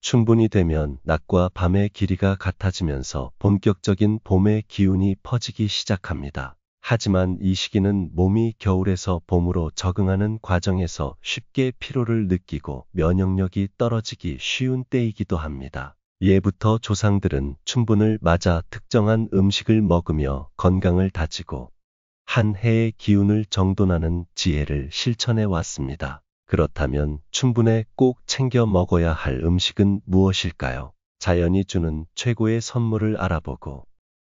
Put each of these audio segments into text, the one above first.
춘분이 되면 낮과 밤의 길이가 같아지면서 본격적인 봄의 기운이 퍼지기 시작합니다. 하지만 이 시기는 몸이 겨울에서 봄으로 적응하는 과정에서 쉽게 피로를 느끼고 면역력이 떨어지기 쉬운 때이기도 합니다. 예부터 조상들은 춘분을 맞아 특정한 음식을 먹으며 건강을 다지고 한 해의 기운을 정돈하는 지혜를 실천해 왔습니다. 그렇다면 춘분에 꼭 챙겨 먹어야 할 음식은 무엇일까요? 자연이 주는 최고의 선물을 알아보고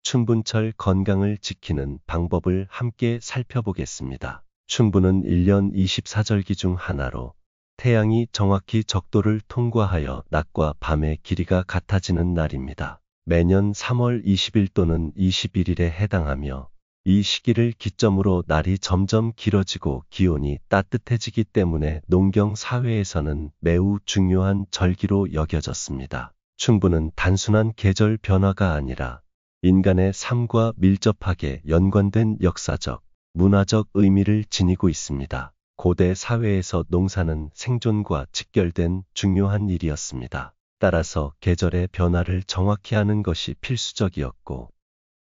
춘분철 건강을 지키는 방법을 함께 살펴보겠습니다. 춘분은 1년 24절기 중 하나로 태양이 정확히 적도를 통과하여 낮과 밤의 길이가 같아지는 날입니다. 매년 3월 20일 또는 21일에 해당하며 이 시기를 기점으로 날이 점점 길어지고 기온이 따뜻해지기 때문에 농경 사회에서는 매우 중요한 절기로 여겨졌습니다. 춘분은 단순한 계절 변화가 아니라 인간의 삶과 밀접하게 연관된 역사적, 문화적 의미를 지니고 있습니다. 고대 사회에서 농사는 생존과 직결된 중요한 일이었습니다. 따라서 계절의 변화를 정확히 아는 것이 필수적이었고,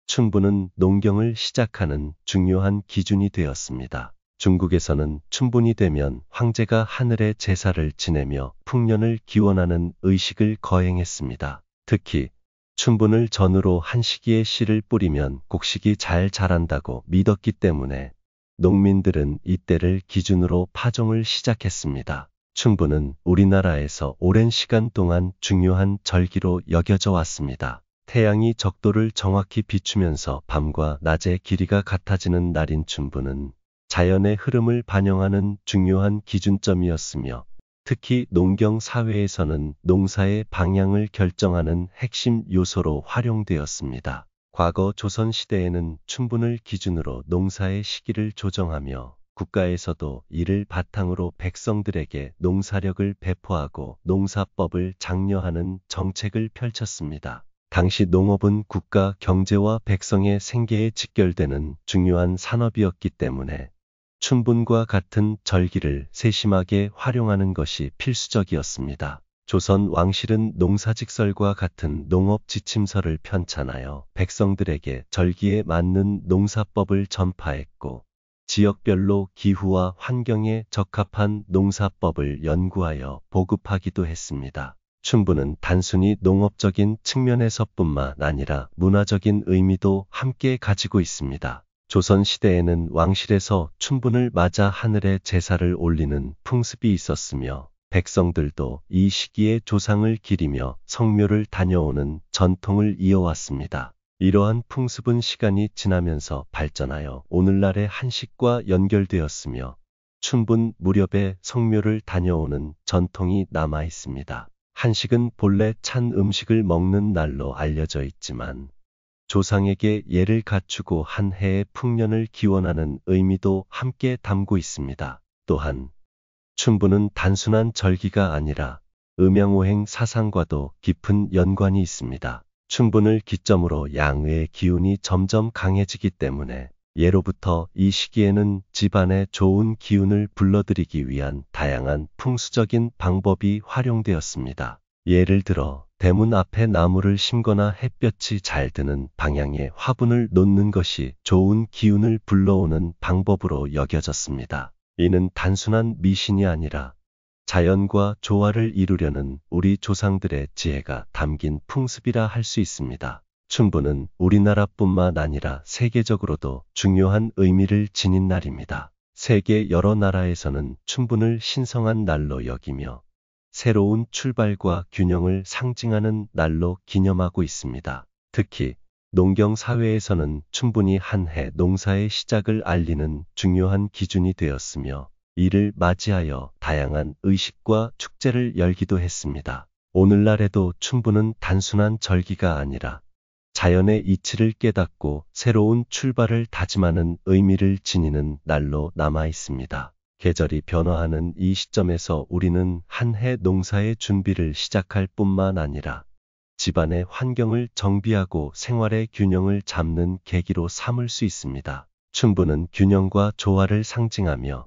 춘분은 농경을 시작하는 중요한 기준이 되었습니다. 중국에서는 춘분이 되면 황제가 하늘에 제사를 지내며 풍년을 기원하는 의식을 거행했습니다. 특히 춘분을 전후로 한 시기에 씨를 뿌리면 곡식이 잘 자란다고 믿었기 때문에 농민들은 이때를 기준으로 파종을 시작했습니다. 춘분은 우리나라에서 오랜 시간 동안 중요한 절기로 여겨져 왔습니다. 태양이 적도를 정확히 비추면서 밤과 낮의 길이가 같아지는 날인 춘분은 자연의 흐름을 반영하는 중요한 기준점이었으며 특히 농경 사회에서는 농사의 방향을 결정하는 핵심 요소로 활용되었습니다. 과거 조선시대에는 춘분을 기준으로 농사의 시기를 조정하며 국가에서도 이를 바탕으로 백성들에게 농사력을 배포하고 농사법을 장려하는 정책을 펼쳤습니다. 당시 농업은 국가 경제와 백성의 생계에 직결되는 중요한 산업이었기 때문에 춘분과 같은 절기를 세심하게 활용하는 것이 필수적이었습니다. 조선 왕실은 농사직설과 같은 농업 지침서를 편찬하여 백성들에게 절기에 맞는 농사법을 전파했고 지역별로 기후와 환경에 적합한 농사법을 연구하여 보급하기도 했습니다. 춘분은 단순히 농업적인 측면에서뿐만 아니라 문화적인 의미도 함께 가지고 있습니다. 조선시대에는 왕실에서 춘분을 맞아 하늘에 제사를 올리는 풍습이 있었으며 백성들도 이 시기에 조상을 기리며 성묘를 다녀오는 전통을 이어왔습니다. 이러한 풍습은 시간이 지나면서 발전하여 오늘날의 한식과 연결되었으며 춘분 무렵에 성묘를 다녀오는 전통이 남아 있습니다. 한식은 본래 찬 음식을 먹는 날로 알려져 있지만 조상에게 예를 갖추고 한 해의 풍년을 기원하는 의미도 함께 담고 있습니다. 또한 춘분은 단순한 절기가 아니라 음양오행 사상과도 깊은 연관이 있습니다. 춘분을 기점으로 양의 기운이 점점 강해지기 때문에 예로부터 이 시기에는 집안에 좋은 기운을 불러들이기 위한 다양한 풍수적인 방법이 활용되었습니다. 예를 들어 대문 앞에 나무를 심거나 햇볕이 잘 드는 방향에 화분을 놓는 것이 좋은 기운을 불러오는 방법으로 여겨졌습니다. 이는 단순한 미신이 아니라 자연과 조화를 이루려는 우리 조상들의 지혜가 담긴 풍습이라 할 수 있습니다. 춘분은 우리나라뿐만 아니라 세계적으로도 중요한 의미를 지닌 날입니다. 세계 여러 나라에서는 춘분을 신성한 날로 여기며 새로운 출발과 균형을 상징하는 날로 기념하고 있습니다. 특히 농경 사회에서는 춘분이 한 해 농사의 시작을 알리는 중요한 기준이 되었으며 이를 맞이하여 다양한 의식과 축제를 열기도 했습니다. 오늘날에도 춘분은 단순한 절기가 아니라 자연의 이치를 깨닫고 새로운 출발을 다짐하는 의미를 지니는 날로 남아 있습니다. 계절이 변화하는 이 시점에서 우리는 한 해 농사의 준비를 시작할 뿐만 아니라 집안의 환경을 정비하고 생활의 균형을 잡는 계기로 삼을 수 있습니다. 춘분은 균형과 조화를 상징하며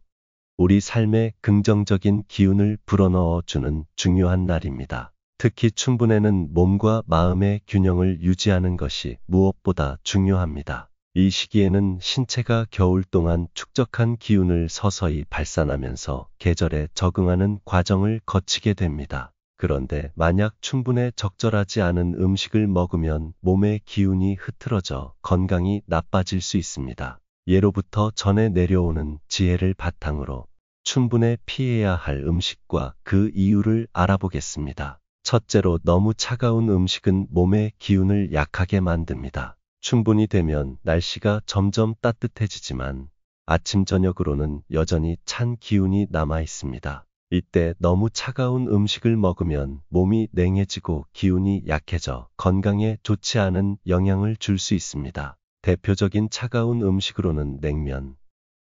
우리 삶에 긍정적인 기운을 불어넣어 주는 중요한 날입니다. 특히 춘분에는 몸과 마음의 균형을 유지하는 것이 무엇보다 중요합니다. 이 시기에는 신체가 겨울 동안 축적한 기운을 서서히 발산하면서 계절에 적응하는 과정을 거치게 됩니다. 그런데 만약 춘분에 적절하지 않은 음식을 먹으면 몸의 기운이 흐트러져 건강이 나빠질 수 있습니다. 예로부터 전해 내려오는 지혜를 바탕으로 춘분에 피해야 할 음식과 그 이유를 알아보겠습니다. 첫째로, 너무 차가운 음식은 몸의 기운을 약하게 만듭니다. 춘분이 되면 날씨가 점점 따뜻해지지만 아침 저녁으로는 여전히 찬 기운이 남아 있습니다. 이때 너무 차가운 음식을 먹으면 몸이 냉해지고 기운이 약해져 건강에 좋지 않은 영향을 줄 수 있습니다. 대표적인 차가운 음식으로는 냉면,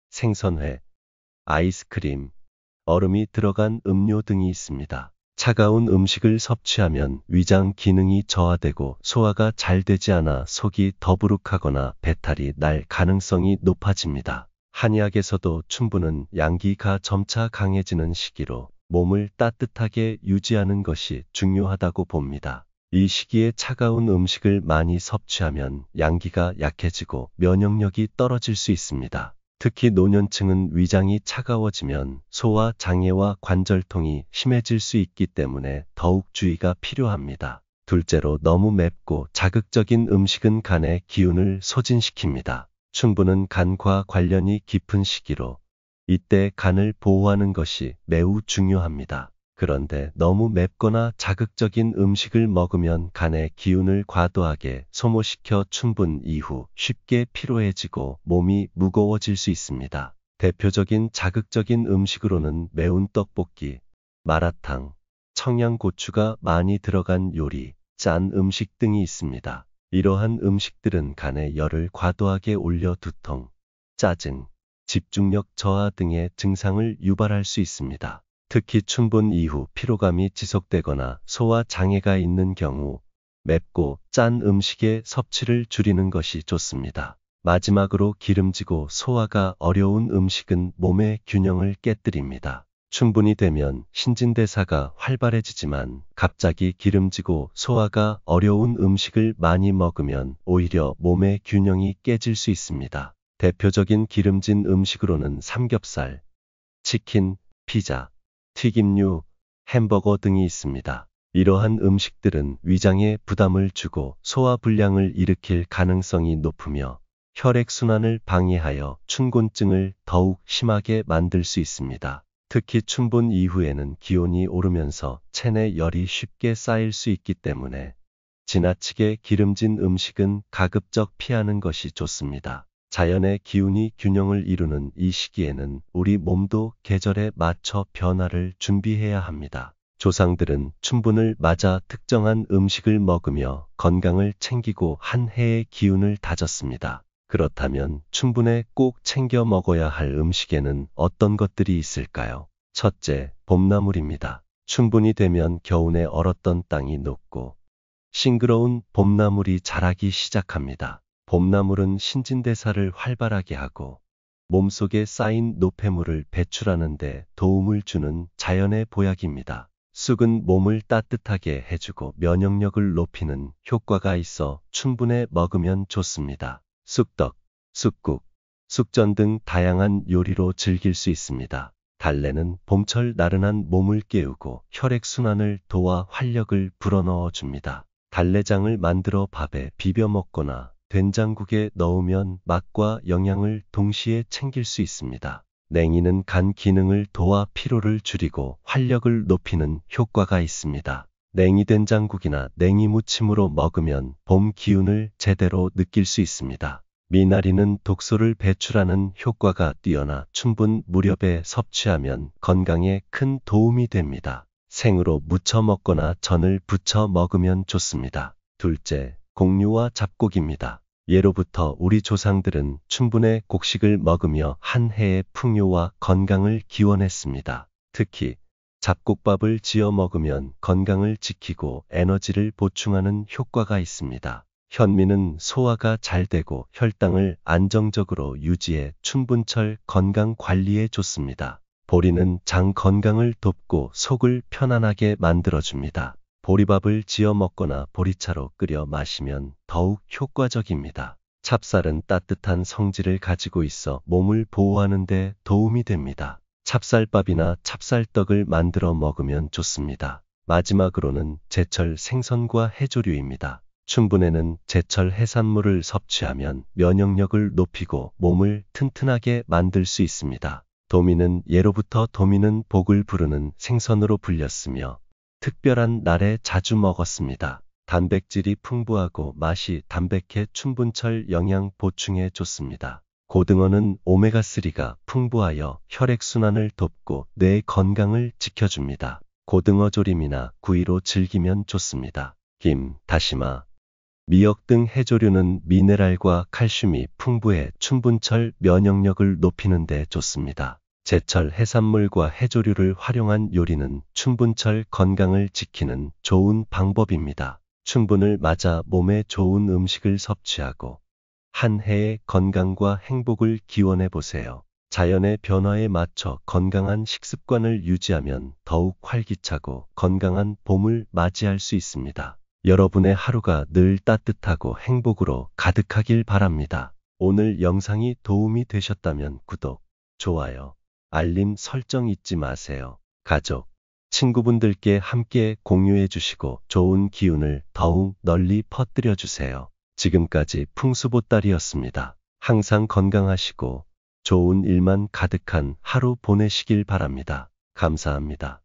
생선회, 아이스크림, 얼음이 들어간 음료 등이 있습니다. 차가운 음식을 섭취하면 위장 기능이 저하되고 소화가 잘 되지 않아 속이 더부룩하거나 배탈이 날 가능성이 높아집니다. 한의학에서도 춘분은 양기가 점차 강해지는 시기로 몸을 따뜻하게 유지하는 것이 중요하다고 봅니다. 이 시기에 차가운 음식을 많이 섭취하면 양기가 약해지고 면역력이 떨어질 수 있습니다. 특히 노년층은 위장이 차가워지면 소화 장애와 관절통이 심해질 수 있기 때문에 더욱 주의가 필요합니다. 둘째로, 너무 맵고 자극적인 음식은 간의 기운을 소진시킵니다. 춘분은 간과 관련이 깊은 시기로 이때 간을 보호하는 것이 매우 중요합니다. 그런데 너무 맵거나 자극적인 음식을 먹으면 간의 기운을 과도하게 소모시켜 춘분 이후 쉽게 피로해지고 몸이 무거워질 수 있습니다. 대표적인 자극적인 음식으로는 매운 떡볶이, 마라탕, 청양고추가 많이 들어간 요리, 짠 음식 등이 있습니다. 이러한 음식들은 간의 열을 과도하게 올려 두통, 짜증, 집중력 저하 등의 증상을 유발할 수 있습니다. 특히 춘분 이후 피로감이 지속되거나 소화 장애가 있는 경우 맵고 짠 음식의 섭취를 줄이는 것이 좋습니다. 마지막으로, 기름지고 소화가 어려운 음식은 몸의 균형을 깨뜨립니다. 춘분이 되면 신진대사가 활발해지지만 갑자기 기름지고 소화가 어려운 음식을 많이 먹으면 오히려 몸의 균형이 깨질 수 있습니다. 대표적인 기름진 음식으로는 삼겹살, 치킨, 피자, 튀김류, 햄버거 등이 있습니다. 이러한 음식들은 위장에 부담을 주고 소화불량을 일으킬 가능성이 높으며 혈액순환을 방해하여 춘곤증을 더욱 심하게 만들 수 있습니다. 특히 춘분 이후에는 기온이 오르면서 체내 열이 쉽게 쌓일 수 있기 때문에 지나치게 기름진 음식은 가급적 피하는 것이 좋습니다. 자연의 기운이 균형을 이루는 이 시기에는 우리 몸도 계절에 맞춰 변화를 준비해야 합니다. 조상들은 춘분을 맞아 특정한 음식을 먹으며 건강을 챙기고 한 해의 기운을 다졌습니다. 그렇다면 춘분에 꼭 챙겨 먹어야 할 음식에는 어떤 것들이 있을까요? 첫째, 봄나물입니다. 춘분이 되면 겨우내 얼었던 땅이 녹고 싱그러운 봄나물이 자라기 시작합니다. 봄나물은 신진대사를 활발하게 하고 몸속에 쌓인 노폐물을 배출하는 데 도움을 주는 자연의 보약입니다. 쑥은 몸을 따뜻하게 해주고 면역력을 높이는 효과가 있어 춘분에 먹으면 좋습니다. 쑥떡, 쑥국, 쑥전 등 다양한 요리로 즐길 수 있습니다. 달래는 봄철 나른한 몸을 깨우고 혈액순환을 도와 활력을 불어넣어 줍니다. 달래장을 만들어 밥에 비벼 먹거나 된장국에 넣으면 맛과 영양을 동시에 챙길 수 있습니다. 냉이는 간 기능을 도와 피로를 줄이고 활력을 높이는 효과가 있습니다. 냉이 된장국이나 냉이 무침으로 먹으면 봄 기운을 제대로 느낄 수 있습니다. 미나리는 독소를 배출하는 효과가 뛰어나 춘분 무렵에 섭취하면 건강에 큰 도움이 됩니다. 생으로 무쳐 먹거나 전을 부쳐 먹으면 좋습니다. 둘째, 곡류와 잡곡입니다. 예로부터 우리 조상들은 춘분에 곡식을 먹으며 한 해의 풍요와 건강을 기원했습니다. 특히 잡곡밥을 지어 먹으면 건강을 지키고 에너지를 보충하는 효과가 있습니다. 현미는 소화가 잘 되고 혈당을 안정적으로 유지해 춘분철 건강 관리에 좋습니다. 보리는 장 건강을 돕고 속을 편안하게 만들어줍니다. 보리밥을 지어 먹거나 보리차로 끓여 마시면 더욱 효과적입니다. 찹쌀은 따뜻한 성질을 가지고 있어 몸을 보호하는 데 도움이 됩니다. 찹쌀밥이나 찹쌀떡을 만들어 먹으면 좋습니다. 마지막으로는 제철 생선과 해조류입니다. 춘분에는 제철 해산물을 섭취하면 면역력을 높이고 몸을 튼튼하게 만들 수 있습니다. 도미는 예로부터 도미는 복을 부르는 생선으로 불렸으며 특별한 날에 자주 먹었습니다. 단백질이 풍부하고 맛이 담백해 춘분철 영양 보충에 좋습니다. 고등어는 오메가3가 풍부하여 혈액순환을 돕고 뇌 건강을 지켜줍니다. 고등어 조림이나 구이로 즐기면 좋습니다. 김, 다시마, 미역 등 해조류는 미네랄과 칼슘이 풍부해 춘분철 면역력을 높이는 데 좋습니다. 제철 해산물과 해조류를 활용한 요리는 춘분철 건강을 지키는 좋은 방법입니다. 춘분을 맞아 몸에 좋은 음식을 섭취하고 한 해의 건강과 행복을 기원해 보세요. 자연의 변화에 맞춰 건강한 식습관을 유지하면 더욱 활기차고 건강한 봄을 맞이할 수 있습니다. 여러분의 하루가 늘 따뜻하고 행복으로 가득하길 바랍니다. 오늘 영상이 도움이 되셨다면 구독, 좋아요, 알림 설정 잊지 마세요. 가족, 친구분들께 함께 공유해 주시고 좋은 기운을 더욱 널리 퍼뜨려 주세요. 지금까지 풍수보따리였습니다. 항상 건강하시고 좋은 일만 가득한 하루 보내시길 바랍니다. 감사합니다.